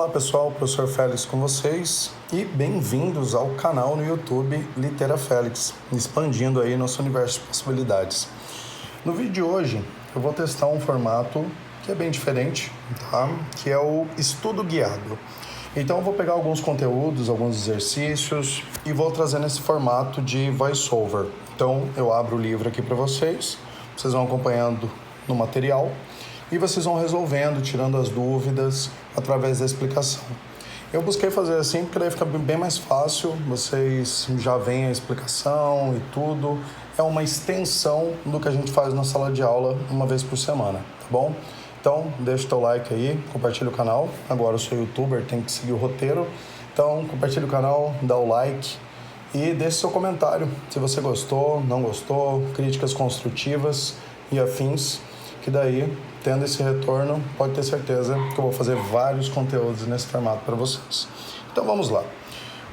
Olá pessoal, professor Félix com vocês e bem-vindos ao canal no YouTube Litera Félix, expandindo aí nosso universo de possibilidades. No vídeo de hoje eu vou testar um formato que é bem diferente, tá? Que é o estudo guiado. Então eu vou pegar alguns conteúdos, alguns exercícios e vou trazer nesse formato de voice-over. Então eu abro o livro aqui para vocês vão acompanhando no material e vocês vão resolvendo, tirando as dúvidas através da explicação. Eu busquei fazer assim porque daí fica bem mais fácil, vocês já veem a explicação e tudo. É uma extensão do que a gente faz na sala de aula uma vez por semana, tá bom? Então, deixa o teu like aí, compartilha o canal. Agora eu sou youtuber, tem que seguir o roteiro. Então, compartilha o canal, dá o like e deixe seu comentário se você gostou, não gostou, críticas construtivas e afins, que daí, tendo esse retorno, pode ter certeza que eu vou fazer vários conteúdos nesse formato para vocês. Então vamos lá.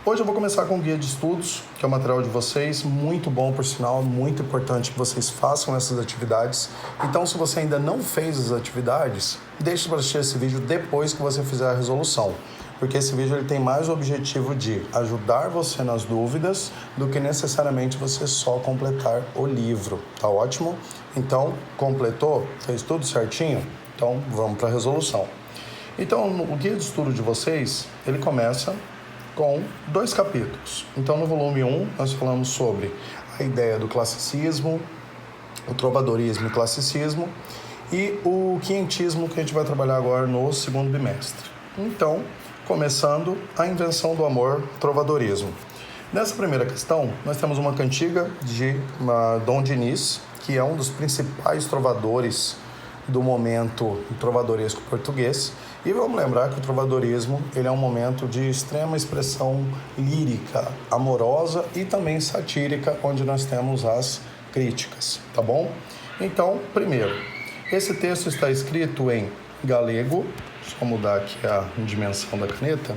Hoje eu vou começar com o guia de estudos, que é o material de vocês, muito bom por sinal, muito importante que vocês façam essas atividades. Então se você ainda não fez as atividades, deixe para assistir esse vídeo depois que você fizer a resolução. Porque esse vídeo ele tem mais o objetivo de ajudar você nas dúvidas do que necessariamente você só completar o livro, tá ótimo? Então, completou? Fez tudo certinho? Então, vamos para a resolução. Então, o guia de estudo de vocês, ele começa com 2 capítulos. Então, no volume 1, nós falamos sobre a ideia do classicismo, o trovadorismo e classicismo, e o quinhentismo que a gente vai trabalhar agora no segundo bimestre. Então, começando a invenção do amor, trovadorismo. Nessa primeira questão, nós temos uma cantiga de Dom Diniz, que é um dos principais trovadores do momento trovadoresco português. E vamos lembrar que o trovadorismo ele é um momento de extrema expressão lírica, amorosa e também satírica, onde nós temos as críticas, tá bom? Então, primeiro, esse texto está escrito em galego. Deixa eu mudar aqui a dimensão da caneta.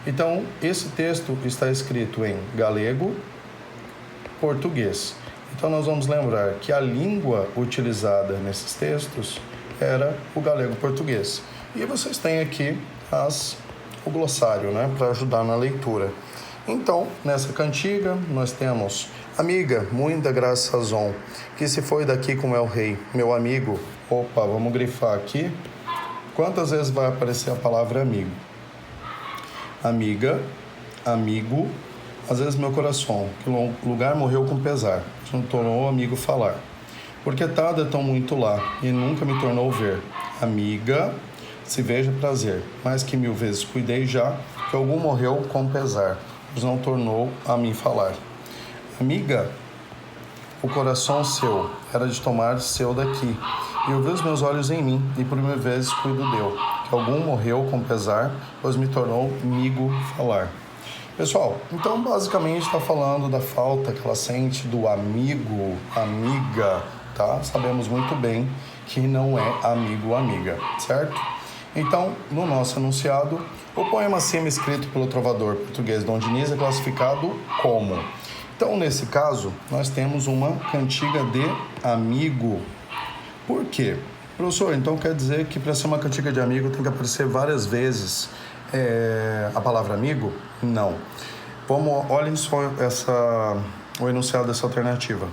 Então, esse texto está escrito em galego, português. Então, nós vamos lembrar que a língua utilizada nesses textos era o galego-português. E vocês têm aqui o glossário, né, para ajudar na leitura. Então, nessa cantiga, nós temos: amiga, muita graça sazon, que se foi daqui com el rei, meu amigo. Opa, vamos grifar aqui. Quantas vezes vai aparecer a palavra amigo? Amiga, amigo, às vezes meu coração, que o lugar morreu com pesar, não tornou amigo falar. Porque tarde é tão muito lá, e nunca me tornou ver. Amiga, se veja prazer, mais que 1000 vezes cuidei já, que algum morreu com pesar, pois não tornou a mim falar. Amiga, o coração seu era de tomar seu daqui, e ouviu os meus olhos em mim, e por 1000 vezes cuido deu, que algum morreu com pesar, pois me tornou amigo falar. Pessoal, então basicamente está falando da falta que ela sente do amigo, amiga, tá? Sabemos muito bem que não é amigo ou amiga, certo? Então, no nosso enunciado, o poema acima escrito pelo trovador português Dom Diniz é classificado como. Então, nesse caso, nós temos uma cantiga de amigo. Por quê? Professor, então quer dizer que para ser uma cantiga de amigo tem que aparecer várias vezes a palavra amigo? Não. Olhem só o enunciado dessa alternativa.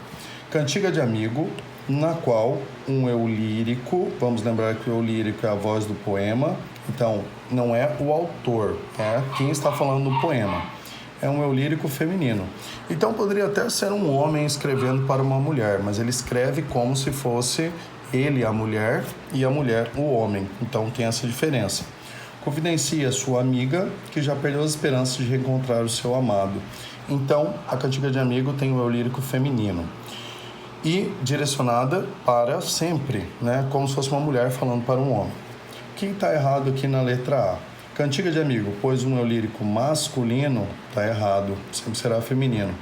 Cantiga de amigo, na qual um eu lírico, vamos lembrar que o eu lírico é a voz do poema, então não é o autor, é quem está falando do poema. É um eu lírico feminino. Então poderia até ser um homem escrevendo para uma mulher, mas ele escreve como se fosse ele a mulher e a mulher o homem. Então tem essa diferença. Confidencia sua amiga que já perdeu as esperanças de reencontrar o seu amado. Então a cantiga de amigo tem o eu lírico feminino. E direcionada para sempre, né? Como se fosse uma mulher falando para um homem. O que está errado aqui na letra A? Cantiga de amigo, pois um eu lírico masculino, está errado, sempre será feminino.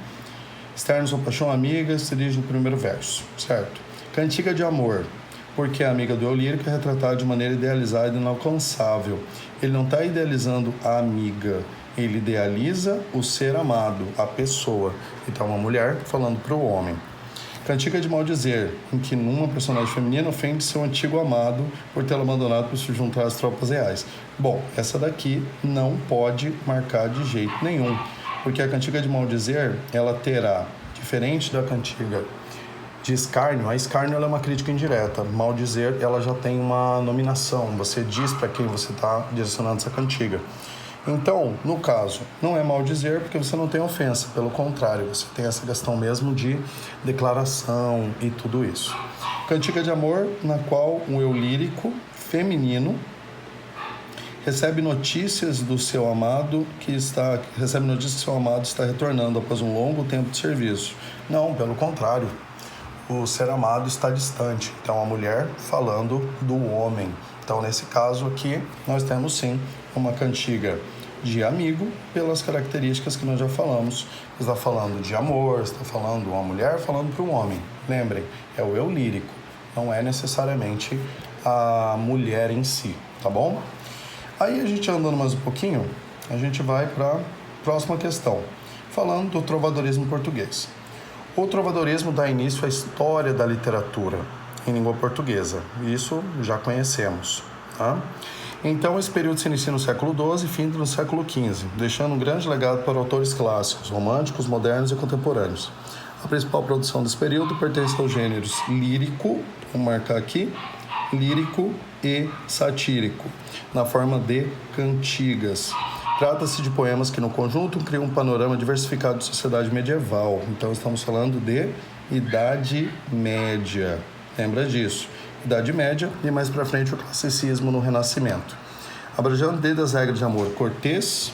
Externo sua paixão amiga, se dirige no primeiro verso, certo? Cantiga de amor, porque a amiga do eu lírico é retratada de maneira idealizada e inalcançável. Ele não está idealizando a amiga, ele idealiza o ser amado, a pessoa. Então, uma mulher falando para o homem. Cantiga de maldizer, em que numa personagem feminina ofende seu antigo amado por tê-lo abandonado por se juntar às tropas reais. Bom, essa daqui não pode marcar de jeito nenhum, porque a cantiga de maldizer, ela terá, diferente da cantiga de escárnio, a escárnio ela é uma crítica indireta. Maldizer, ela já tem uma nominação, você diz para quem você está direcionando essa cantiga. Então, no caso, não é maldizer porque você não tem ofensa, pelo contrário, você tem essa questão mesmo de declaração e tudo isso. Cantiga de amor, na qual um eu lírico feminino recebe notícias do seu amado está retornando após um longo tempo de serviço. Não, pelo contrário, o ser amado está distante. Então, a mulher falando do homem. Então, nesse caso aqui, nós temos sim uma cantiga de amigo, pelas características que nós já falamos. Está falando de amor, está falando uma mulher falando para um homem. Lembrem, é o eu lírico, não é necessariamente a mulher em si, tá bom? Aí a gente andando mais um pouquinho, a gente vai para a próxima questão, falando do trovadorismo português. O trovadorismo dá início à história da literatura em língua portuguesa. Isso já conhecemos, tá? Então, esse período se inicia no século XII e fim no século XV, deixando um grande legado para autores clássicos, românticos, modernos e contemporâneos. A principal produção desse período pertence aos gêneros lírico, vou marcar aqui, lírico e satírico, na forma de cantigas. Trata-se de poemas que, no conjunto, criam um panorama diversificado de sociedade medieval. Então, estamos falando de Idade Média. Lembra disso? Idade Média e, mais para frente, o classicismo no Renascimento. Abrangendo desde as regras de amor cortês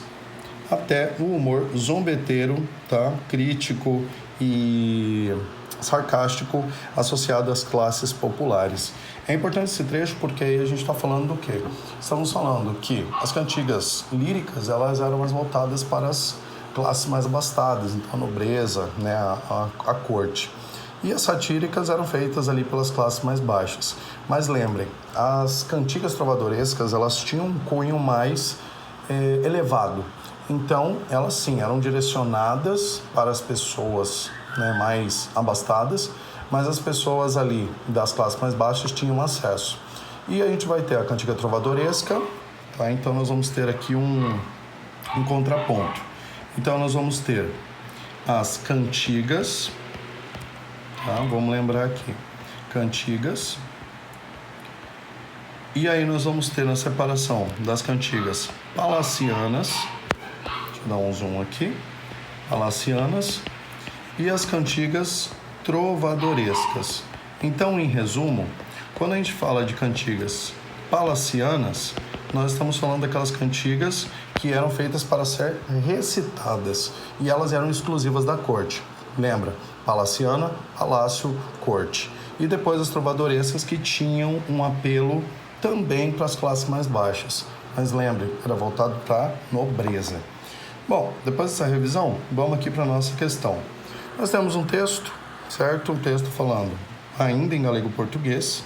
até o humor zombeteiro, tá? Crítico e sarcástico associado às classes populares. É importante esse trecho porque aí a gente está falando do quê? Estamos falando que as cantigas líricas, elas eram mais voltadas para as classes mais abastadas, então a nobreza, né, a corte. E as satíricas eram feitas ali pelas classes mais baixas. Mas lembrem, as cantigas trovadorescas, elas tinham um cunho mais elevado. Então, elas sim, eram direcionadas para as pessoas, né, mais abastadas, mas as pessoas ali das classes mais baixas tinham acesso. E a gente vai ter a cantiga trovadoresca, tá? Então nós vamos ter aqui um contraponto. Então nós vamos ter as cantigas, tá? Vamos lembrar aqui, cantigas. E aí nós vamos ter a separação das cantigas palacianas, deixa eu dar um zoom aqui, palacianas, e as cantigas trovadorescas. Então, em resumo, quando a gente fala de cantigas palacianas, nós estamos falando daquelas cantigas que eram feitas para ser recitadas e elas eram exclusivas da corte. Lembra? Palaciana, palácio, corte. E depois as trovadorescas que tinham um apelo também para as classes mais baixas. Mas lembre, era voltado para a nobreza. Bom, depois dessa revisão, vamos aqui para a nossa questão. Nós temos um texto, certo? Um texto falando, ainda em galego-português,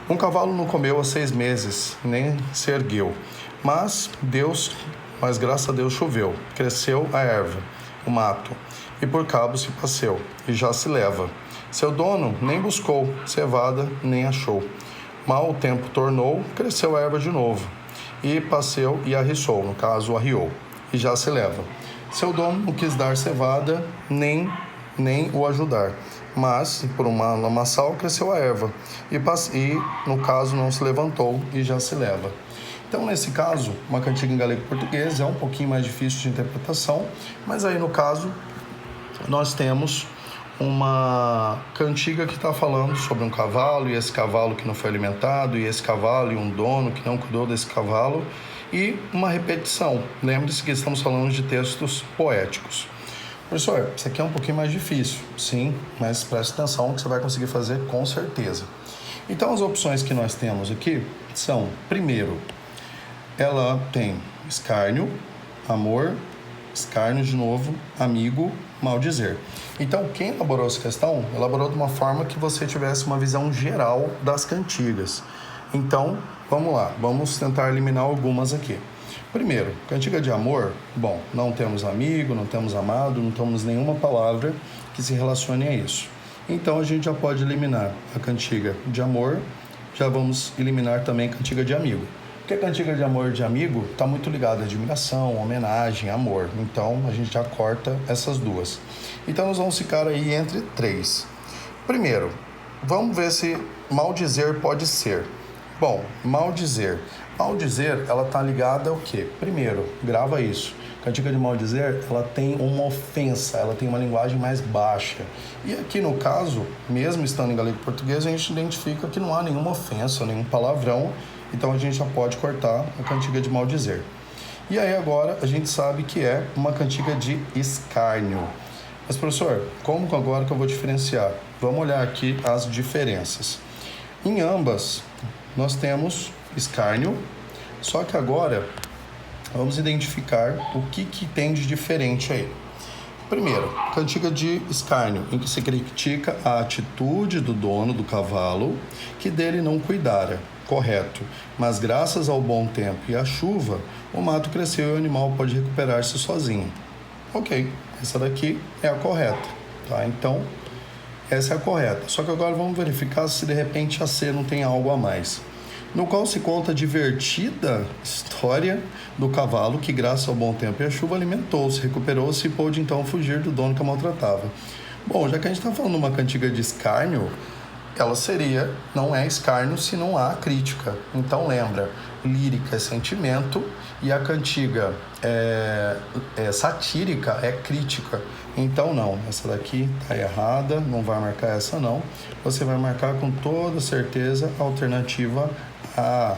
um cavalo não comeu há 6 meses, nem se ergueu, mas graças a Deus choveu, cresceu a erva, o mato, e por cabo se passeu, e já se leva. Seu dono nem buscou, cevada nem achou. Mal o tempo tornou, cresceu a erva de novo, e passeu e arriçou, no caso arriou, e já se leva. Seu dono não quis dar cevada, nem o ajudar, mas por uma lamaçal cresceu a erva, e no caso não se levantou, e já se leva. Então, nesse caso, uma cantiga em galego-português é um pouquinho mais difícil de interpretação, mas aí no caso, nós temos uma cantiga que está falando sobre um cavalo, e esse cavalo que não foi alimentado, e esse cavalo e um dono que não cuidou desse cavalo, e uma repetição. Lembre-se que estamos falando de textos poéticos. Professor, isso aqui é um pouquinho mais difícil, sim, mas preste atenção que você vai conseguir fazer com certeza. Então, as opções que nós temos aqui são, primeiro, ela tem escárnio, amor, escárnio de novo, amigo, maldizer. Então, quem elaborou essa questão, elaborou de uma forma que você tivesse uma visão geral das cantigas. Então, vamos lá, vamos tentar eliminar algumas aqui. Primeiro, cantiga de amor, bom, não temos amigo, não temos amado, não temos nenhuma palavra que se relacione a isso. Então a gente já pode eliminar a cantiga de amor, já vamos eliminar também a cantiga de amigo. Porque a cantiga de amor de amigo está muito ligada à admiração, homenagem, amor. Então a gente já corta essas duas. Então nós vamos ficar aí entre 3. Primeiro, vamos ver se maldizer pode ser. Bom, maldizer. Maldizer, ela está ligada ao quê? Primeiro, grava isso. Cantiga de maldizer, ela tem uma ofensa, ela tem uma linguagem mais baixa. E aqui no caso, mesmo estando em galego português, a gente identifica que não há nenhuma ofensa, nenhum palavrão, então a gente já pode cortar a cantiga de maldizer. E aí agora a gente sabe que é uma cantiga de escárnio. Mas professor, como que agora que eu vou diferenciar? Vamos olhar aqui as diferenças. Em ambas, nós temos escárnio, só que agora vamos identificar o que tem de diferente aí. Primeiro, cantiga de escárnio, em que se critica a atitude do dono do cavalo, que dele não cuidara. Correto, mas graças ao bom tempo e à chuva, o mato cresceu e o animal pode recuperar-se sozinho. Ok, essa daqui é a correta, tá? Então, essa é a correta. Só que agora vamos verificar se de repente a C não tem algo a mais. No qual se conta a divertida história do cavalo que, graças ao bom tempo e à chuva, alimentou-se, recuperou-se e pôde então fugir do dono que a maltratava. Bom, já que a gente está falando de uma cantiga de escárnio, ela não é escárnio se não há crítica. Então lembra, lírica é sentimento e a cantiga satírica é crítica. Então não, essa daqui está errada, não vai marcar essa não. Você vai marcar com toda certeza a alternativa A,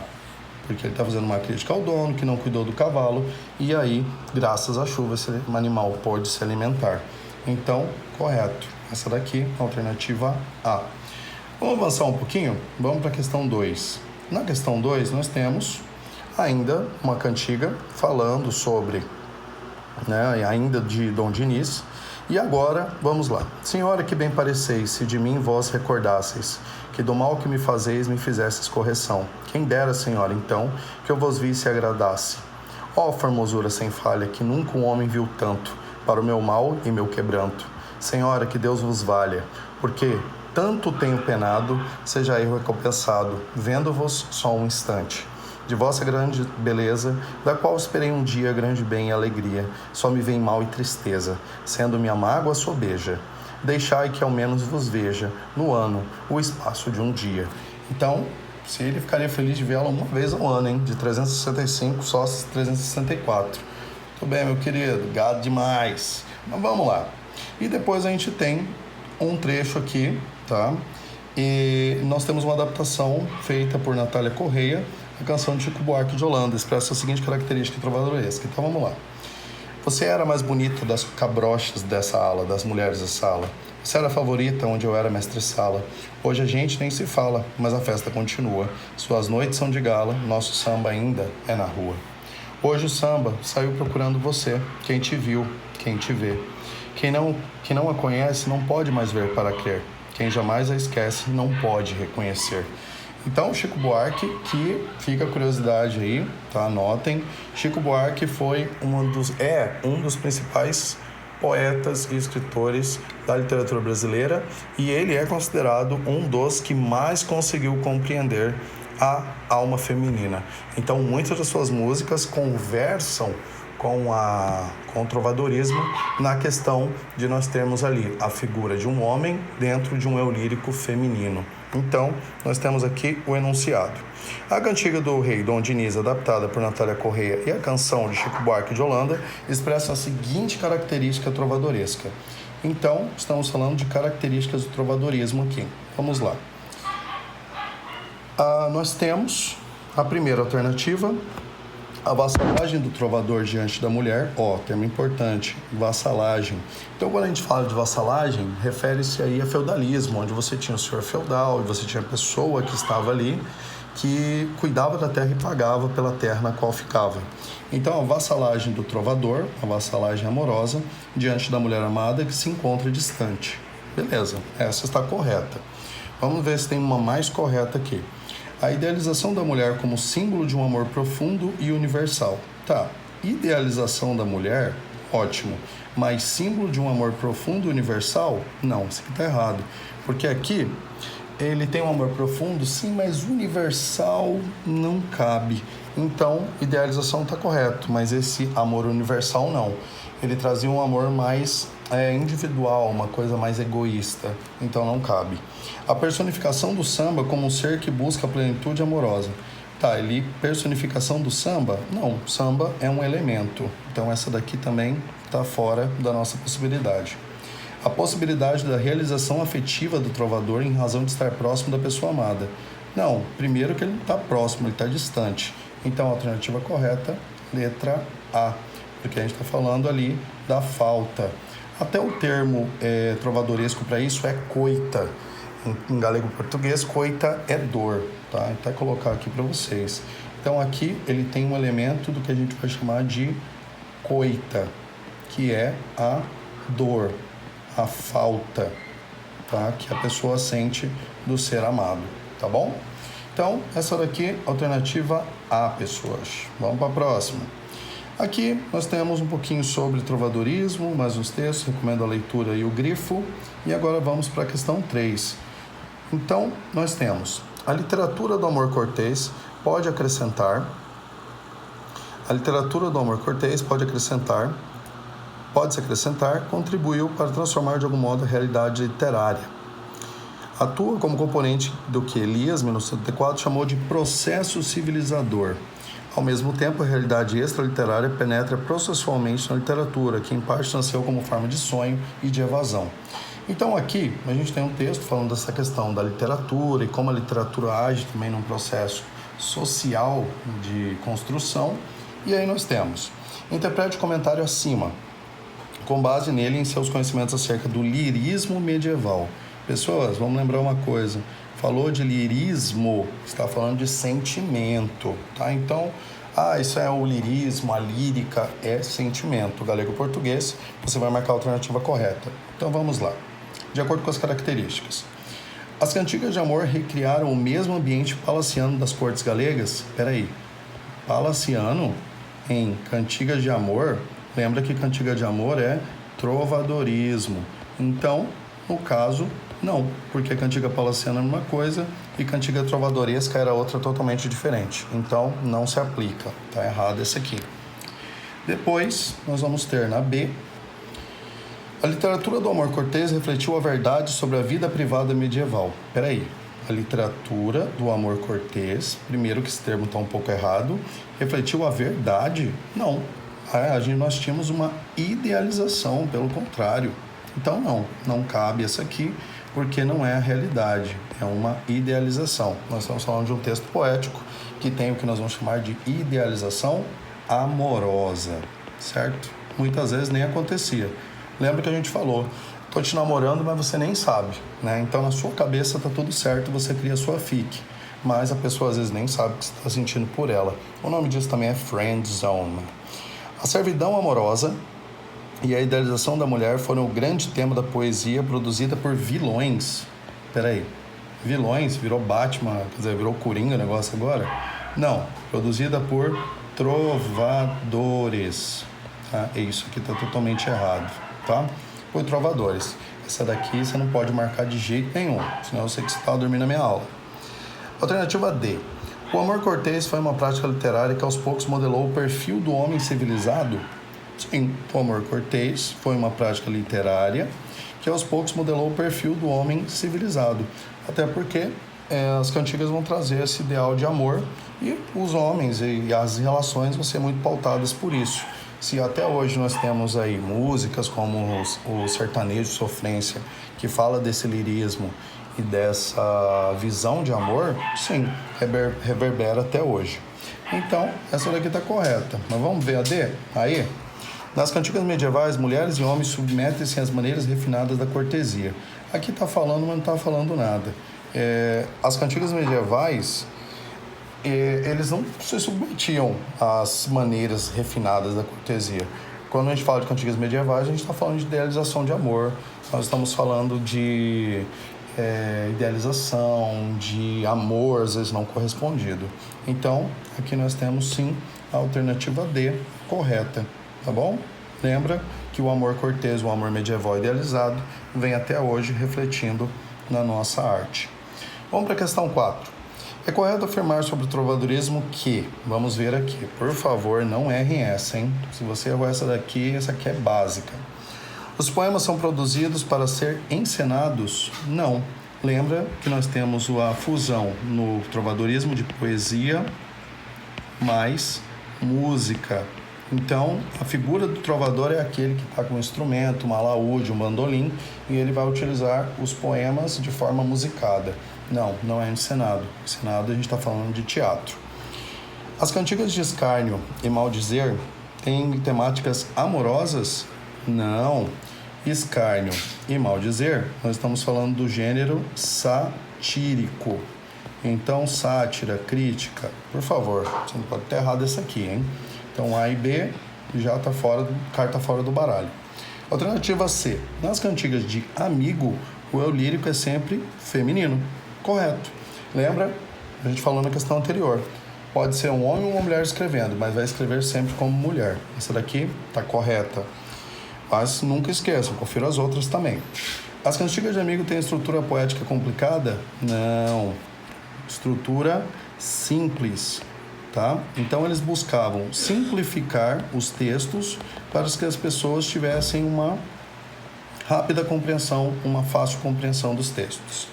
porque ele está fazendo uma crítica ao dono que não cuidou do cavalo e aí, graças à chuva, esse animal pôde se alimentar. Então, correto, essa daqui, alternativa A. Vamos avançar um pouquinho? Vamos para a questão 2. Na questão 2, nós temos ainda uma cantiga falando sobre, ainda de Dom Diniz. E agora, vamos lá. Senhora, que bem pareceis, se de mim vós recordasseis, que do mal que me fazeis me fizesseis correção. Quem dera, senhora, então, que eu vos visse e agradasse. Ó formosura sem falha, que nunca um homem viu tanto, para o meu mal e meu quebranto. Senhora, que Deus vos valha, porque tanto tenho penado, seja eu recompensado, vendo-vos só um instante. De vossa grande beleza, da qual esperei um dia grande bem e alegria, só me vem mal e tristeza, sendo minha mágoa sobeja. Deixai que ao menos vos veja, no ano, o espaço de um dia. Então, se ele ficaria feliz de vê-la uma vez ao ano, hein? De 365, só 364. Tudo bem, meu querido, gado demais. Mas vamos lá. E depois a gente tem um trecho aqui, tá? E nós temos uma adaptação feita por Natália Correia, a canção de Chico Buarque de Holanda, expressa a seguinte característica trovadoresca. Então vamos lá. Você era a mais bonita das cabrochas dessa ala, das mulheres da sala. Você era a favorita onde eu era mestre-sala. Hoje a gente nem se fala, mas a festa continua. Suas noites são de gala, nosso samba ainda é na rua. Hoje o samba saiu procurando você, quem te viu, quem te vê. Quem não a conhece não pode mais ver para crer. Quem jamais a esquece não pode reconhecer. Então, Chico Buarque, que fica a curiosidade aí, tá? Anotem. Chico Buarque foi um dos principais poetas e escritores da literatura brasileira e ele é considerado um dos que mais conseguiu compreender a alma feminina. Então, muitas das suas músicas conversam com o trovadorismo na questão de nós termos ali a figura de um homem dentro de um eu lírico feminino. Então, nós temos aqui o enunciado. A cantiga do rei Dom Diniz, adaptada por Natália Correia, e a canção de Chico Buarque de Holanda expressam a seguinte característica trovadoresca. Então, estamos falando de características do trovadorismo aqui. Vamos lá. Nós temos a primeira alternativa, a vassalagem do trovador diante da mulher. Termo importante, vassalagem. Então, quando a gente fala de vassalagem, refere-se aí a feudalismo, onde você tinha o senhor feudal e você tinha a pessoa que estava ali, que cuidava da terra e pagava pela terra na qual ficava. Então, a vassalagem do trovador, a vassalagem amorosa, diante da mulher amada que se encontra distante. Beleza, essa está correta. Vamos ver se tem uma mais correta aqui. A idealização da mulher como símbolo de um amor profundo e universal. Tá, idealização da mulher, ótimo. Mas símbolo de um amor profundo e universal? Não, isso aqui tá errado. Porque aqui ele tem um amor profundo, sim, mas universal não cabe. Então, idealização está correto, mas esse amor universal não. Ele trazia um amor mais individual, uma coisa mais egoísta, então não cabe. A personificação do samba como um ser que busca a plenitude amorosa. Tá, ele personificação do samba? Não, samba é um elemento, então essa daqui também está fora da nossa possibilidade. A possibilidade da realização afetiva do trovador em razão de estar próximo da pessoa amada. Não, primeiro que ele não está próximo, ele está distante. Então, a alternativa correta, letra A, porque a gente está falando ali da falta. Até o termo trovadoresco para isso é coita. Em galego-português, coita é dor, tá? Vou até colocar aqui para vocês. Então, aqui ele tem um elemento do que a gente vai chamar de coita, que é a dor, a falta, tá? Que a pessoa sente do ser amado, tá bom? Então, essa daqui, alternativa A, pessoas. Vamos para a próxima. Aqui nós temos um pouquinho sobre trovadorismo, mais uns textos, recomendo a leitura e o grifo. E agora vamos para a questão 3. Então, nós temos a literatura do amor cortês pode acrescentar, pode-se acrescentar, contribuiu para transformar de algum modo a realidade literária. Atua como componente do que Elias, 1974, chamou de processo civilizador. Ao mesmo tempo, a realidade extraliterária penetra processualmente na literatura, que em parte nasceu como forma de sonho e de evasão. Então aqui a gente tem um texto falando dessa questão da literatura e como a literatura age também num processo social de construção. E aí nós temos: interprete o comentário acima, com base nele em seus conhecimentos acerca do lirismo medieval. Pessoas, vamos lembrar uma coisa: falou de lirismo, está falando de sentimento, tá? Então, isso é o lirismo, a lírica é sentimento. Galego-português, você vai marcar a alternativa correta. Então vamos lá. De acordo com as características. As cantigas de amor recriaram o mesmo ambiente palaciano das cortes galegas? Peraí, palaciano em cantigas de amor? Lembra que cantiga de amor é trovadorismo. Então, no caso, não, porque cantiga palaciana é uma coisa e cantiga trovadoresca era outra totalmente diferente. Então, não se aplica. Tá errado esse aqui. Depois, nós vamos ter na B: a literatura do amor cortês refletiu a verdade sobre a vida privada medieval. Peraí, a literatura do amor cortês, primeiro que esse termo está um pouco errado, refletiu a verdade? Não. Nós tínhamos uma idealização, pelo contrário. Então não cabe essa aqui, porque não é a realidade, é uma idealização. Nós estamos falando de um texto poético que tem o que nós vamos chamar de idealização amorosa, certo? Muitas vezes nem acontecia. Lembra que a gente falou, tô te namorando, mas você nem sabe, né? Então, na sua cabeça tá tudo certo, você cria a sua fic, mas a pessoa às vezes nem sabe o que você está sentindo por ela. O nome disso também é friend zone. A servidão amorosa e a idealização da mulher foram o grande tema da poesia produzida por vilões. Peraí, vilões? Virou Batman, quer dizer, virou Coringa o negócio agora? Não, produzida por trovadores. Tá? Isso aqui tá totalmente errado, tá? Por trovadores. Essa daqui você não pode marcar de jeito nenhum, senão eu sei que você está dormindo na minha aula. Alternativa D. O amor cortês foi uma prática literária que aos poucos modelou o perfil do homem civilizado? Sim, o amor cortês foi uma prática literária que aos poucos modelou o perfil do homem civilizado. Até porque as cantigas vão trazer esse ideal de amor e os homens e as relações vão ser muito pautadas por isso. Se até hoje nós temos aí músicas como o sertanejo de sofrência, que fala desse lirismo e dessa visão de amor, sim, reverbera até hoje. Então, essa daqui está correta. Mas vamos ver a D? Aí, nas cantigas medievais, mulheres e homens submetem-se às maneiras refinadas da cortesia. Aqui está falando, mas não está falando nada. As cantigas medievais, eles não se submetiam às maneiras refinadas da cortesia. Quando a gente fala de cantigas medievais, a gente está falando de idealização de amor, nós estamos falando de idealização, de amor, às vezes não correspondido. Então, aqui nós temos sim a alternativa D correta, tá bom? Lembra que o amor cortês, o amor medieval idealizado, vem até hoje refletindo na nossa arte. Vamos para a questão 4. É correto afirmar sobre o trovadorismo que, vamos ver aqui, por favor, não errem essa, hein? Se você errou essa daqui, essa aqui é básica. Os poemas são produzidos para ser encenados? Não. Lembra que nós temos a fusão no trovadorismo de poesia mais música. Então, a figura do trovador é aquele que está com um instrumento, um alaúde, um bandolim, e ele vai utilizar os poemas de forma musicada. Não, não é encenado. Encenado a gente está falando de teatro. As cantigas de escárnio e maldizer têm temáticas amorosas? Não. Escárnio e maldizer, nós estamos falando do gênero satírico. Então, sátira, crítica, por favor, você não pode ter errado essa aqui, hein? Então, A e B já está fora, carta fora do baralho. Alternativa C. Nas cantigas de amigo, o eu lírico é sempre feminino. Correto. Lembra? A gente falou na questão anterior. Pode ser um homem ou uma mulher escrevendo, mas vai escrever sempre como mulher. Essa daqui está correta. Mas nunca esqueçam, confira as outras também. As cantigas de amigo têm estrutura poética complicada? Não. Estrutura simples. Tá? Então, eles buscavam simplificar os textos para que as pessoas tivessem uma rápida compreensão, uma fácil compreensão dos textos.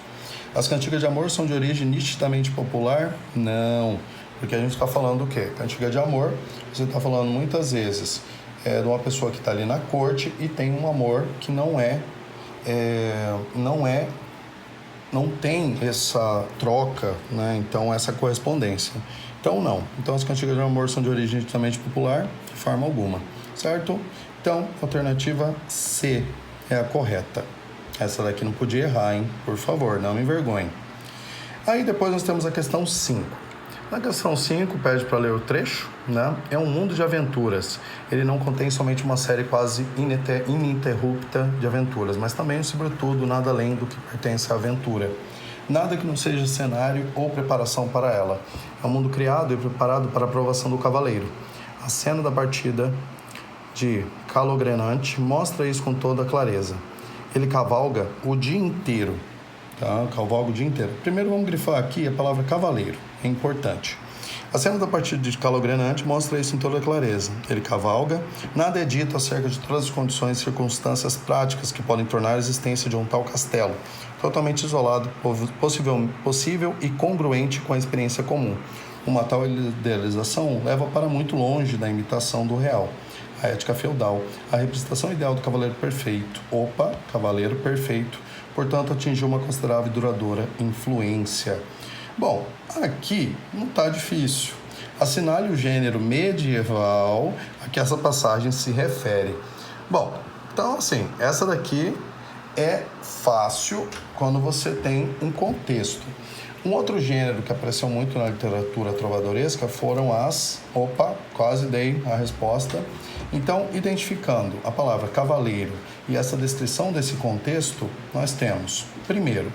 As cantigas de amor são de origem nitidamente popular? Não, porque a gente está falando do quê? Cantiga de amor, você está falando muitas vezes de uma pessoa que está ali na corte e tem um amor que não tem essa troca, né? Então, essa correspondência. Então, não. Então, as cantigas de amor são de origem nitidamente popular? De forma alguma. Certo? Então, alternativa C é a correta. Essa daqui não podia errar, hein? Por favor, não me envergonhe. Aí, depois nós temos a questão 5. Na questão 5, pede para ler o trecho, né? É um mundo de aventuras. Ele não contém somente uma série quase ininterrupta de aventuras, mas também, sobretudo, nada além do que pertence à aventura. Nada que não seja cenário ou preparação para ela. É um mundo criado e preparado para a aprovação do cavaleiro. A cena da partida de Calogrenante mostra isso com toda a clareza. Ele cavalga o dia inteiro. Tá? Cavalga o dia inteiro. Primeiro vamos grifar aqui a palavra cavaleiro. É importante. A cena da partida de Calogrenante mostra isso em toda a clareza. Ele cavalga, nada é dito acerca de todas as condições e circunstâncias práticas que podem tornar a existência de um tal castelo totalmente isolado, possível e congruente com a experiência comum. Uma tal idealização leva para muito longe da imitação do real. A ética feudal, a representação ideal do cavaleiro perfeito. Cavaleiro perfeito, portanto, atingiu uma considerável e duradoura influência. Bom, aqui não está difícil. Assinale o gênero medieval a que essa passagem se refere. Bom, então assim, essa daqui é fácil quando você tem um contexto. Um outro gênero que apareceu muito na literatura trovadoresca foram as... quase dei a resposta. Então, identificando a palavra cavaleiro e essa descrição desse contexto, nós temos, primeiro,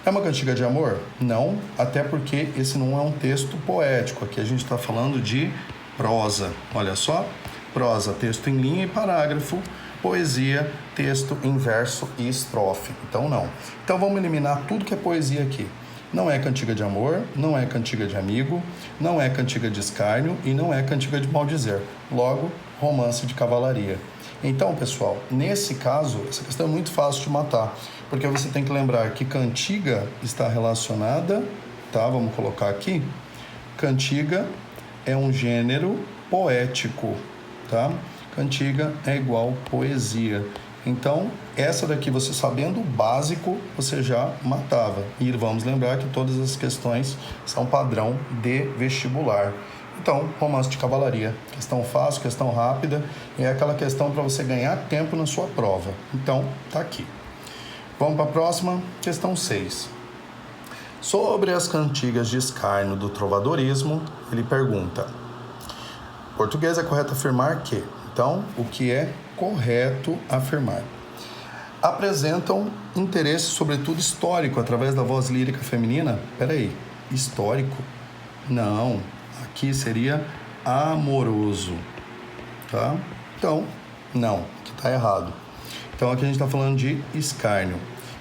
é uma cantiga de amor? Não, até porque esse não é um texto poético. Aqui a gente está falando de prosa. Olha só, prosa, texto em linha e parágrafo. Poesia, texto em verso e estrofe. Então, não. Então, vamos eliminar tudo que é poesia aqui. Não é cantiga de amor, não é cantiga de amigo, não é cantiga de escárnio e não é cantiga de maldizer. Logo, romance de cavalaria. Então, pessoal, nesse caso, essa questão é muito fácil de matar, porque você tem que lembrar que cantiga está relacionada, tá? Vamos colocar aqui. Cantiga é um gênero poético, tá? Cantiga é igual poesia. Então, essa daqui, você sabendo o básico, você já matava. E vamos lembrar que todas as questões são padrão de vestibular. Então, romance de cavalaria. Questão fácil, questão rápida. E é aquela questão para você ganhar tempo na sua prova. Então, tá aqui. Vamos para a próxima, questão 6. Sobre as cantigas de escárnio do trovadorismo, ele pergunta: português é correto afirmar que... Então, o que é correto afirmar? Apresentam interesse, sobretudo histórico, através da voz lírica feminina? Peraí, histórico? Não, aqui seria amoroso, tá? Então, não, que tá errado. Então, aqui a gente está falando de escárnio.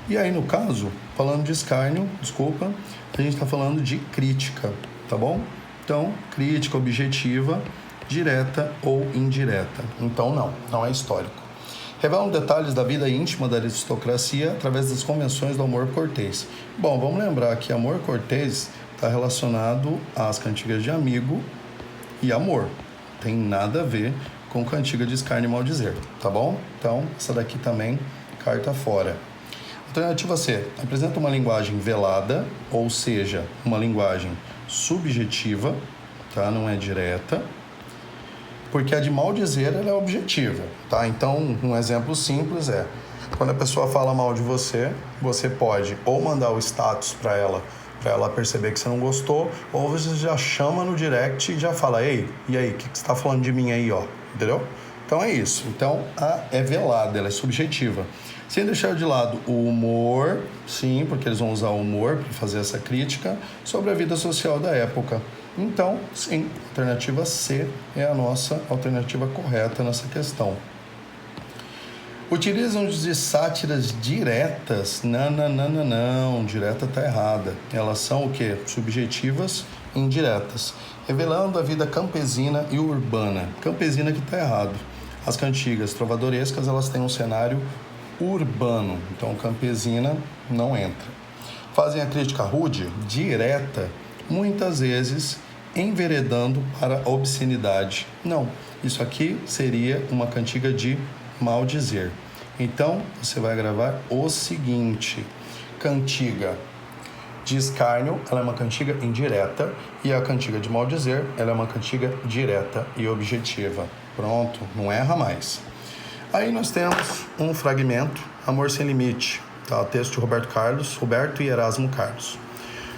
E aí, no caso, falando de escárnio, desculpa, a gente está falando de crítica, tá bom? Então, crítica objetiva, direta ou indireta. Então, não é histórico. Revelam detalhes da vida íntima da aristocracia através das convenções do amor cortês. Bom, vamos lembrar que amor cortês está relacionado às cantigas de amigo e amor. Tem nada a ver com cantiga de escárnio e maldizer, tá bom? Então, essa daqui também, carta fora. Alternativa C. Apresenta uma linguagem velada, ou seja, uma linguagem subjetiva, tá? Não é direta. Porque a de maldizer, ela é objetiva, tá? Então, um exemplo simples é, quando a pessoa fala mal de você, você pode ou mandar o status para ela perceber que você não gostou, ou você já chama no direct e já fala, ei, e aí, o que você tá falando de mim aí, ó? Entendeu? Então é isso. Então, a é velada, ela é subjetiva. Sem deixar de lado o humor, sim, porque eles vão usar o humor para fazer essa crítica sobre a vida social da época. Então, sim, alternativa C é a nossa alternativa correta nessa questão. Utilizam de sátiras diretas? Não, direta está errada. Elas são o quê? Subjetivas e indiretas, revelando a vida campesina e urbana. Campesina que está errado. As cantigas trovadorescas, elas têm um cenário urbano, então campesina não entra. Fazem a crítica rude, direta, muitas vezes enveredando para a obscenidade. Não, isso aqui seria uma cantiga de maldizer. Então, você vai gravar o seguinte: cantiga de escárnio, ela é uma cantiga indireta, e a cantiga de maldizer, ela é uma cantiga direta e objetiva. Pronto, não erra mais. Aí nós temos um fragmento, Amor Sem Limite, tá? Texto de Roberto e Erasmo Carlos.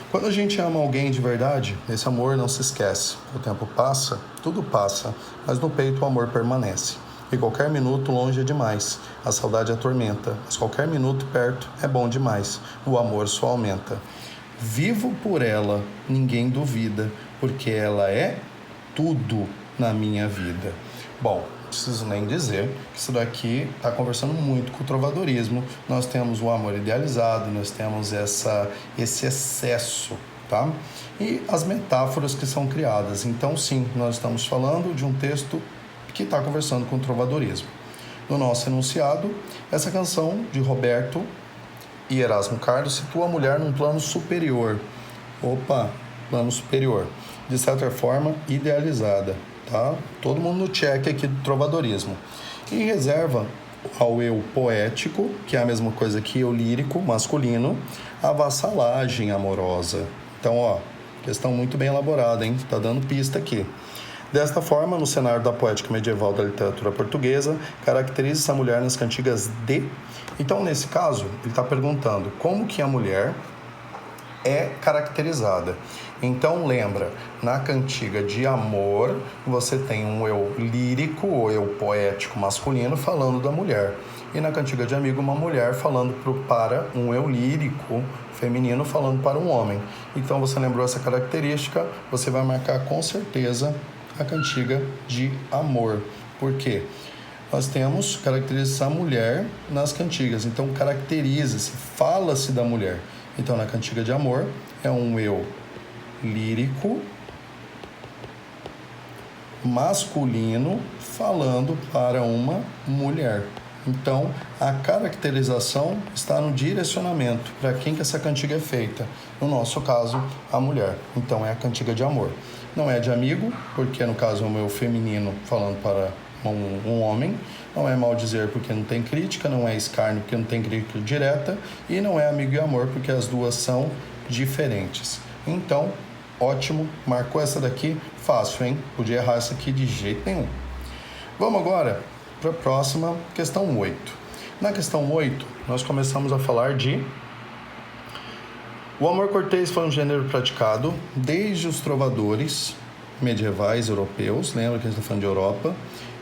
Quando a gente ama alguém de verdade, esse amor não se esquece. O tempo passa, tudo passa, mas no peito o amor permanece. E qualquer minuto longe é demais, a saudade atormenta, mas qualquer minuto perto é bom demais, o amor só aumenta. Vivo por ela, ninguém duvida, porque ela é tudo na minha vida. Bom, não preciso nem dizer que isso daqui está conversando muito com o trovadorismo. Nós temos o amor idealizado, nós temos esse excesso, tá? E as metáforas que são criadas. Então, sim, nós estamos falando de um texto que está conversando com o trovadorismo. No nosso enunciado, essa canção de Roberto e Erasmo Carlos situa a mulher num plano superior. Plano superior. De certa forma, idealizada. Tá? Todo mundo no check aqui do trovadorismo. E reserva ao eu poético, que é a mesma coisa que eu lírico, masculino, a vassalagem amorosa. Então, ó, questão muito bem elaborada, hein? Tá dando pista aqui. Desta forma, no cenário da poética medieval da literatura portuguesa, caracteriza essa mulher nas cantigas de... Então, nesse caso, ele está perguntando como que a mulher é caracterizada. Então, lembra, na cantiga de amor, você tem um eu lírico ou eu poético masculino falando da mulher. E na cantiga de amigo, uma mulher falando para um eu lírico feminino falando para um homem. Então, você lembrou essa característica, você vai marcar com certeza a cantiga de amor. Por quê? Nós temos caracteriza a mulher nas cantigas. Então, caracteriza-se, fala-se da mulher. Então, na cantiga de amor, é um eu lírico, masculino, falando para uma mulher. Então, a caracterização está no direcionamento para quem que essa cantiga é feita. No nosso caso, a mulher. Então, é a cantiga de amor. Não é de amigo, porque no caso é o meu feminino falando para um homem. Não é maldizer porque não tem crítica, não é escárnio porque não tem crítica direta, e não é amigo e amor porque as duas são diferentes. Então, ótimo, marcou essa daqui, fácil, hein? Podia errar essa aqui de jeito nenhum. Vamos agora para a próxima, questão 8. Na questão 8, nós começamos a falar de... O amor cortês foi um gênero praticado desde os trovadores medievais europeus, lembra que a gente está falando de Europa.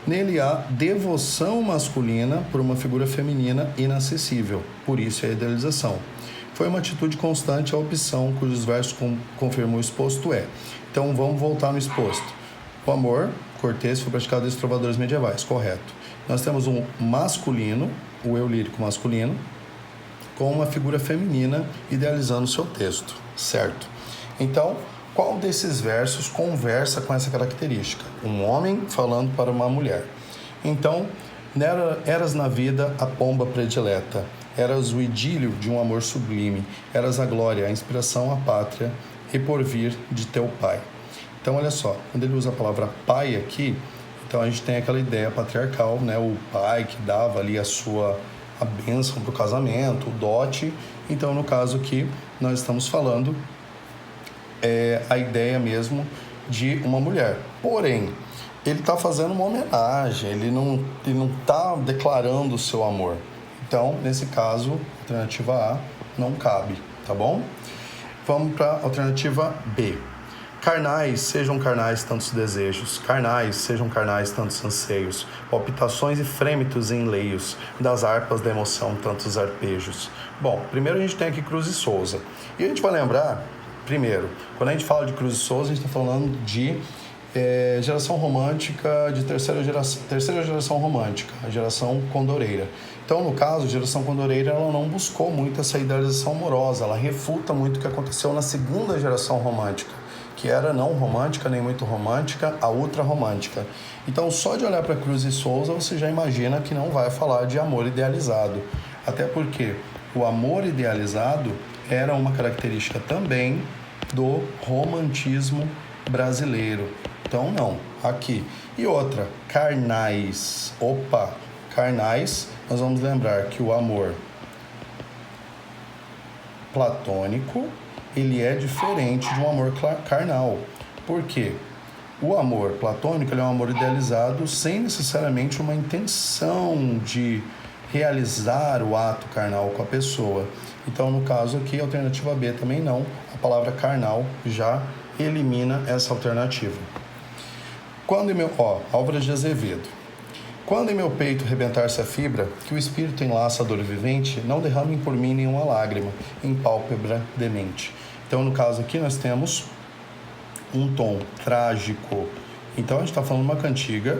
Nele há devoção masculina por uma figura feminina inacessível, por isso a idealização. Foi uma atitude constante a opção, cujos versos confirmam o exposto é. Então vamos voltar no exposto. O amor cortês foi praticado desde os trovadores medievais, correto. Nós temos um masculino, o eu lírico masculino, com uma figura feminina idealizando o seu texto, certo? Então, qual desses versos conversa com essa característica? Um homem falando para uma mulher. Então, eras na vida a pomba predileta, eras o idílio de um amor sublime, eras a glória, a inspiração, a pátria e porvir de teu pai. Então, olha só, quando ele usa a palavra pai aqui, então a gente tem aquela ideia patriarcal, né? O pai que dava ali a bênção para o casamento, o dote. Então, no caso aqui, nós estamos falando a ideia mesmo de uma mulher. Porém, ele está fazendo uma homenagem, ele não está declarando o seu amor. Então, nesse caso, alternativa A não cabe, tá bom? Vamos para a alternativa B. Carnais, sejam carnais tantos desejos, carnais, sejam carnais tantos anseios, palpitações e frêmitos enleios, das harpas da emoção tantos arpejos. Bom, primeiro a gente tem aqui Cruz e Souza. E a gente vai lembrar, primeiro, quando a gente fala de Cruz e Souza, a gente está falando de geração romântica, de terceira geração romântica, a geração condoreira. Então, no caso, a geração condoreira, ela não buscou muito essa idealização amorosa, ela refuta muito o que aconteceu na segunda geração romântica, que era não romântica, nem muito romântica, a ultra romântica. Então, só de olhar para Cruz e Souza, você já imagina que não vai falar de amor idealizado. Até porque o amor idealizado era uma característica também do romantismo brasileiro. Então, não, aqui. E outra, carnais. Opa, carnais, nós vamos lembrar que o amor platônico, ele é diferente de um amor carnal. Por quê? O amor platônico, ele é um amor idealizado sem necessariamente uma intenção de realizar o ato carnal com a pessoa. Então, no caso aqui, a alternativa B também não. A palavra carnal já elimina essa alternativa. Álvares de Azevedo. Quando em meu peito rebentar-se a fibra, que o espírito enlaça a dor vivente, não derramem por mim nenhuma lágrima, em pálpebra demente. Então, no caso aqui, nós temos um tom trágico. Então, a gente está falando uma cantiga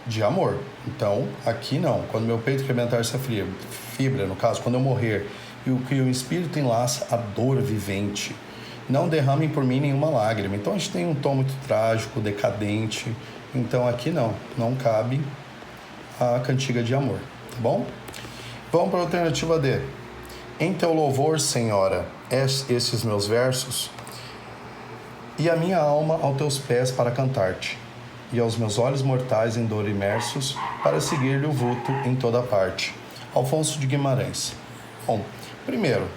de amor. Então, aqui não. Quando meu peito rebentar-se a fibra, no caso, quando eu morrer, e o que o espírito enlaça a dor vivente, não derramem por mim nenhuma lágrima. Então, a gente tem um tom muito trágico, decadente. Então, aqui não cabe a cantiga de amor, tá bom? Vamos para a alternativa D. Em teu louvor, Senhora, estes meus versos, e a minha alma aos teus pés para cantar-te, e aos meus olhos mortais em dor imersos, para seguir-lhe o vulto em toda parte. Alfonso de Guimarães. Bom, primeiro,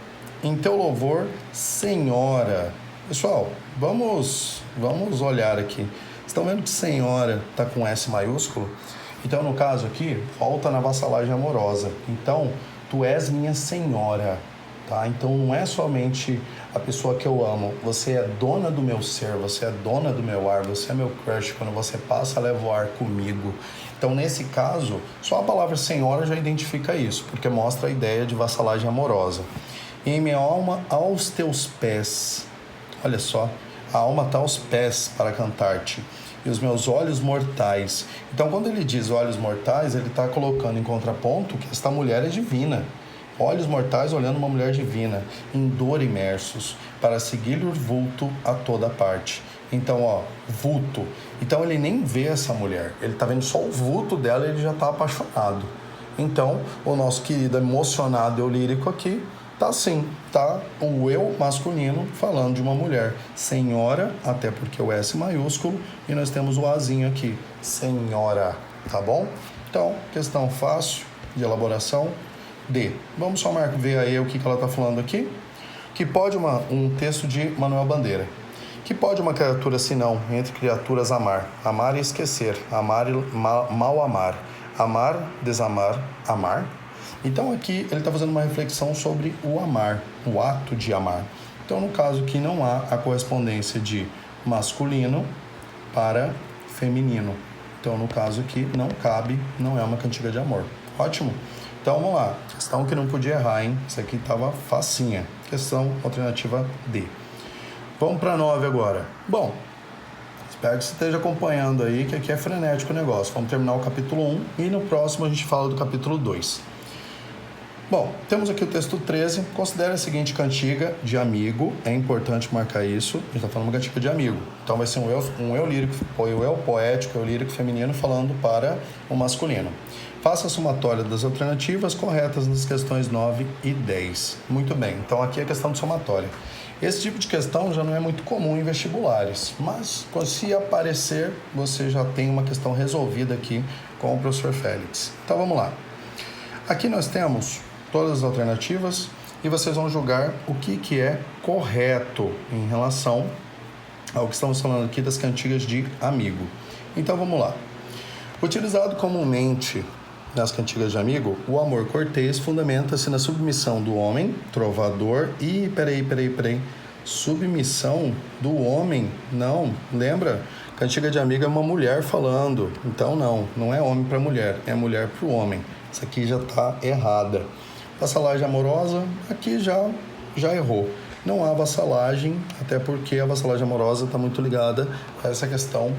em teu louvor, Senhora. Pessoal, vamos olhar aqui. Vocês estão vendo que Senhora está com S maiúsculo? Então, no caso aqui, volta na vassalagem amorosa. Então, tu és minha senhora, tá? Então, não é somente a pessoa que eu amo. Você é dona do meu ser, você é dona do meu ar, você é meu crush. Quando você passa, leva o ar comigo. Então, nesse caso, só a palavra senhora já identifica isso, porque mostra a ideia de vassalagem amorosa. E em minha alma, aos teus pés. Olha só, a alma está aos pés para cantar-te. E os meus olhos mortais. Então, quando ele diz olhos mortais, ele está colocando em contraponto que esta mulher é divina. Olhos mortais olhando uma mulher divina, em dor imersos, para seguir-lhe o vulto a toda parte. Então, vulto. Então, ele nem vê essa mulher. Ele está vendo só o vulto dela e ele já está apaixonado. Então, o nosso querido emocionado eu lírico aqui, tá assim, tá o eu masculino falando de uma mulher. Senhora, até porque o S maiúsculo, e nós temos o Azinho aqui, senhora, tá bom? Então, questão fácil de elaboração, D. Vamos só ver aí o que ela tá falando aqui. Que pode um texto de Manuel Bandeira. Que pode uma criatura senão, entre criaturas amar? Amar e esquecer, amar e mal amar. Amar, desamar, amar? Então, aqui ele está fazendo uma reflexão sobre o amar, o ato de amar. Então, no caso aqui, não há a correspondência de masculino para feminino. Então, no caso aqui, não cabe, não é uma cantiga de amor. Ótimo? Então, vamos lá. Questão que não podia errar, hein? Isso aqui estava facinha. Questão alternativa D. Vamos para 9 agora. Bom, espero que você esteja acompanhando aí, que aqui é frenético o negócio. Vamos terminar o capítulo 1 e no próximo a gente fala do capítulo 2. Bom, temos aqui o texto 13. Considere a seguinte cantiga de amigo. É importante marcar isso. A gente está falando uma cantiga de amigo. Então vai ser um eu lírico, o eu poético, o eu lírico feminino falando para o masculino. Faça a somatória das alternativas corretas nas questões 9 e 10. Muito bem, então aqui é a questão de somatória. Esse tipo de questão já não é muito comum em vestibulares, mas se aparecer, você já tem uma questão resolvida aqui com o professor Félix. Então vamos lá. Aqui nós temos todas as alternativas e vocês vão julgar o que é correto em relação ao que estamos falando aqui das cantigas de amigo. Então vamos lá. Utilizado comumente nas cantigas de amigo, o amor cortês fundamenta-se na submissão do homem, trovador, e peraí, submissão do homem? Não, lembra? Cantiga de amigo é uma mulher falando, então não é homem para mulher, é mulher para o homem. Isso aqui já está errada. Vassalagem amorosa, aqui já errou. Não há vassalagem, até porque a vassalagem amorosa está muito ligada a essa questão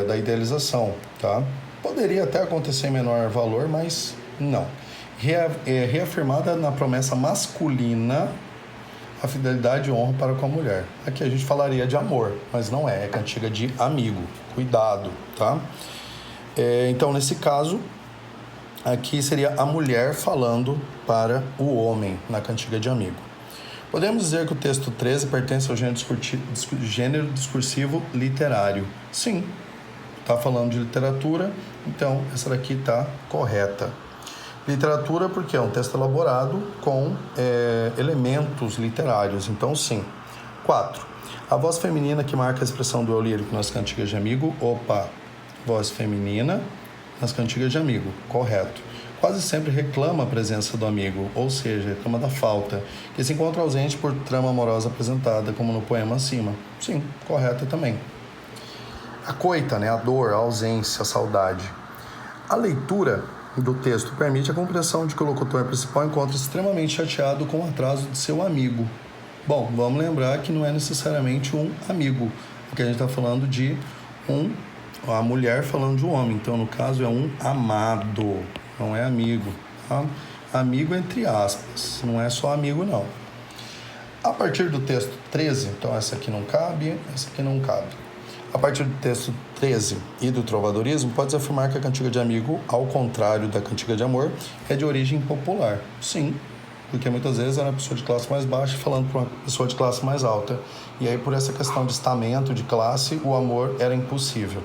da idealização, tá? Poderia até acontecer em menor valor, mas não. Reafirmada na promessa masculina a fidelidade e honra para com a mulher. Aqui a gente falaria de amor, mas não é cantiga de amigo. Cuidado, tá? Então, nesse caso, aqui seria a mulher falando para o homem na cantiga de amigo. Podemos dizer que o texto 13 pertence ao gênero discursivo literário. Sim, está falando de literatura, então essa daqui está correta. Literatura porque é um texto elaborado com elementos literários, então sim. 4. A voz feminina que marca a expressão do eu lírico nas cantigas de amigo. Voz feminina nas cantigas de amigo, correto. Quase sempre reclama a presença do amigo, ou seja, reclama da falta, que se encontra ausente por trama amorosa apresentada, como no poema acima. Sim, correto também. A coita, a dor, a ausência, a saudade. A leitura do texto permite a compreensão de que o locutor principal encontra-se extremamente chateado com o atraso de seu amigo. Bom, vamos lembrar que não é necessariamente um amigo, porque a gente está falando de a mulher falando de um homem, então no caso é um amado, não é amigo, tá? Amigo entre aspas, não é só amigo não. A partir do texto 13, então essa aqui não cabe, essa aqui não cabe. A partir do texto 13 e do trovadorismo, pode-se afirmar que a cantiga de amigo, ao contrário da cantiga de amor, é de origem popular. Sim, porque muitas vezes era uma pessoa de classe mais baixa falando para uma pessoa de classe mais alta. E aí, por essa questão de estamento, de classe, o amor era impossível.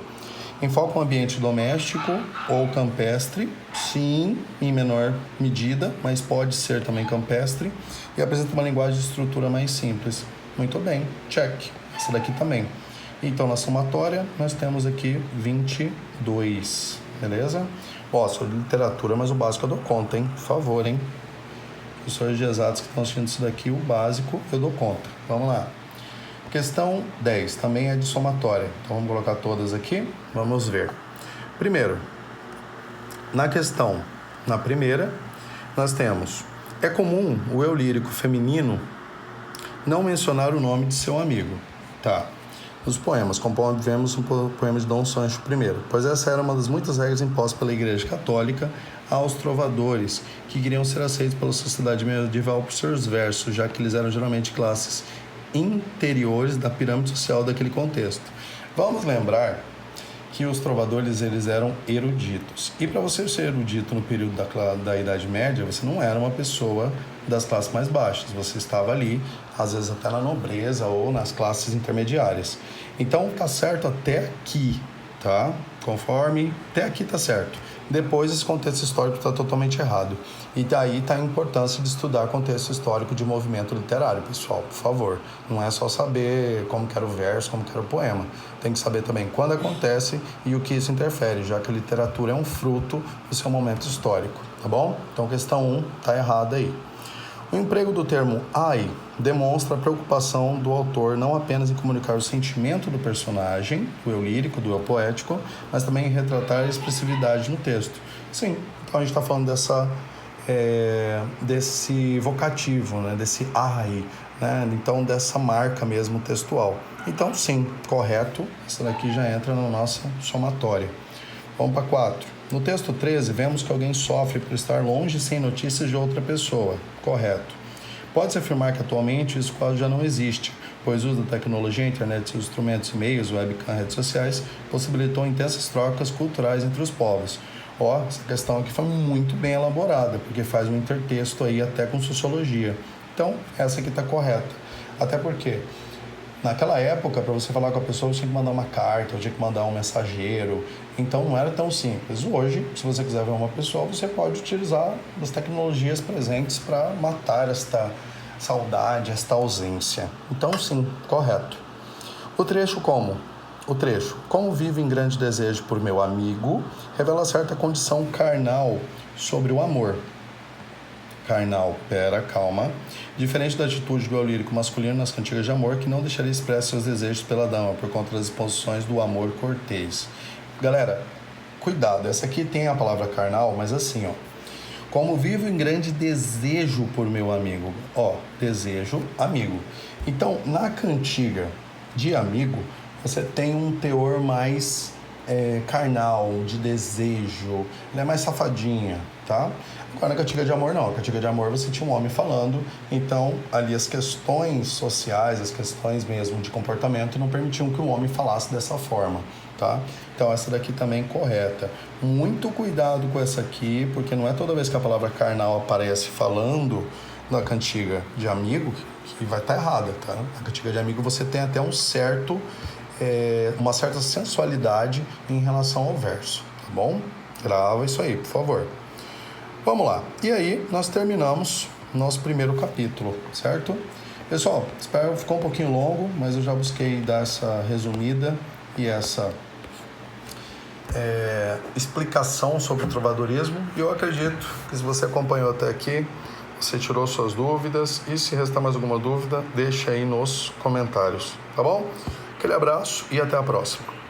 Enfoca um ambiente doméstico ou campestre, sim, em menor medida, mas pode ser também campestre, e apresenta uma linguagem de estrutura mais simples. Muito bem, check. Essa daqui também. Então, na somatória, nós temos aqui 22, beleza? Sou de literatura, mas o básico eu dou conta, hein? Por favor, hein? Professores de exatos que estão assistindo isso daqui, o básico eu dou conta. Vamos lá. Questão 10, também é de somatória. Então, vamos colocar todas aqui. Vamos ver. Primeiro, na primeira, nós temos: é comum o eu lírico feminino não mencionar o nome de seu amigo. Tá. Nos poemas, como vemos no poema de Dom Sancho I, pois essa era uma das muitas regras impostas pela Igreja Católica aos trovadores, que queriam ser aceitos pela sociedade medieval por seus versos, já que eles eram geralmente classes interiores da pirâmide social daquele contexto. Vamos lembrar que os trovadores eles eram eruditos. E para você ser erudito no período da Idade Média, você não era uma pessoa das classes mais baixas. Você estava ali, às vezes até na nobreza ou nas classes intermediárias. Então, tá certo até aqui, tá? Até aqui tá certo. Depois, esse contexto histórico está totalmente errado. E daí está a importância de estudar contexto histórico de movimento literário, pessoal, por favor. Não é só saber como que era o verso, como que era o poema. Tem que saber também quando acontece e o que isso interfere, já que a literatura é um fruto do seu momento histórico, tá bom? Então, questão 1 está errada aí. O emprego do termo ai demonstra a preocupação do autor não apenas em comunicar o sentimento do personagem, do eu lírico, do eu poético, mas também em retratar a expressividade no texto. Sim, então a gente está falando desse vocativo, né? Desse ai, né? Então dessa marca mesmo textual. Então sim, correto, essa daqui já entra na nossa somatória. Vamos para 4. No texto 13, vemos que alguém sofre por estar longe sem notícias de outra pessoa. Correto. Pode-se afirmar que atualmente isso quase já não existe, pois o uso da tecnologia, internet, seus instrumentos, e-mails, webcam, redes sociais, possibilitou intensas trocas culturais entre os povos. Essa questão aqui foi muito bem elaborada, porque faz um intertexto aí até com sociologia. Então, essa aqui está correta. Até porque, naquela época, para você falar com a pessoa, você tinha que mandar uma carta, tinha que mandar um mensageiro. Então, não era tão simples. Hoje, se você quiser ver uma pessoa, você pode utilizar as tecnologias presentes para matar esta saudade, esta ausência. Então, sim, correto. O trecho, como vivo em grande desejo por meu amigo, revela certa condição carnal sobre o amor. Carnal, calma. Diferente da atitude do eu lírico masculino nas cantigas de amor, que não deixaria expressar seus desejos pela dama, por conta das exposições do amor cortês. Galera, cuidado, essa aqui tem a palavra carnal, mas assim, como vivo em grande desejo por meu amigo. Desejo, amigo. Então, na cantiga de amigo, você tem um teor mais carnal, de desejo, ela é mais safadinha, tá? Agora na cantiga de amor não, na cantiga de amor você tinha um homem falando, então ali as questões sociais, as questões mesmo de comportamento não permitiam que o homem falasse dessa forma, tá? Então essa daqui também é correta. Muito cuidado com essa aqui, porque não é toda vez que a palavra carnal aparece falando na cantiga de amigo que vai estar errada, tá? Na cantiga de amigo você tem até uma certa sensualidade em relação ao verso, tá bom? Grava isso aí, por favor. Vamos lá. E aí, nós terminamos nosso primeiro capítulo, certo? Pessoal, espero que ficou um pouquinho longo, mas eu já busquei dar essa resumida e essa explicação sobre o trovadorismo. E eu acredito que se você acompanhou até aqui, você tirou suas dúvidas. E se restar mais alguma dúvida, deixa aí nos comentários, tá bom? Aquele abraço e até a próxima.